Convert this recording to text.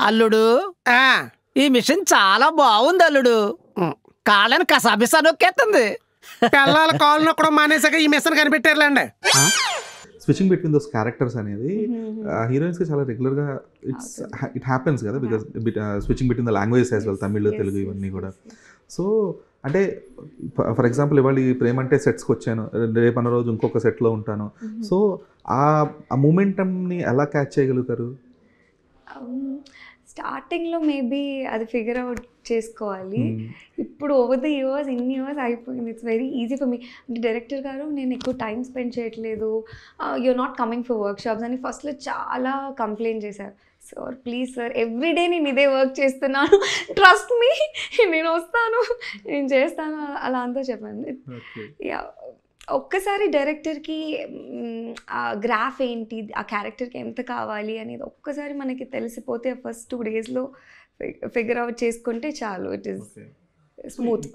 అల్లుడు ఈ మిషన్ చాలా బాగుంది అల్లుడు. కాళ్ళని కసాబిసా నొక్కేస్తుంది. పిల్లల కాళ్ళు నొక్కడం మానేసాక ఈ మిషన్ కనిపెట్టారులేండి. స్విచ్చింగ్ బిట్వీన్ దోస్ క్యారెక్టర్స్ అనేది హీరోయిన్స్కి చాలా రెగ్యులర్గా ఇట్ హ్యాపెన్స్ కదా, because switching between the languages as well, Tamil Telugu ఇవన్నీ కూడా. సో అంటే ఫర్ ఎగ్జాంపుల్ ఇవాళ ఈ ప్రేమ అంటే సెట్స్కి వచ్చాను, రేపు అన్న రోజు ఇంకొక సెట్లో ఉంటాను. సో ఆ మూమెంటమ్ని ఎలా క్యాచ్ చేయగలుగుతారు? స్టార్టింగ్లో మేబీ అది ఫిగర్ అవుట్ చేసుకోవాలి. ఇప్పుడు ఓవర్ ద ఇయర్స్ ఇన్ని ఇయర్స్ అయిపోయింది. It's very easy for me. అంటే డైరెక్టర్ గారు నేను ఎక్కువ టైం స్పెండ్ చేయట్లేదు, you are not coming for workshops అని ఫస్ట్లో చాలా కంప్లైంట్ చేశారు. సార్ ప్లీజ్ సార్, ఎవ్రీడే నేను ఇదే వర్క్ చేస్తున్నాను, ట్రస్ట్ మీ, నేను వస్తాను, నేను చేస్తాను, అలా అంతా చెప్పాను. యా, ఒక్కసారి డైరెక్టర్కి ఆ గ్రాఫ్ ఏంటి, ఆ క్యారెక్టర్కి ఎంత కావాలి అనేది ఒక్కసారి మనకి తెలిసిపోతే ఫస్ట్ 2 days ఫిగర్ అవుట్ చేసుకుంటే చాలు, ఇట్ ఈస్ స్మూత్.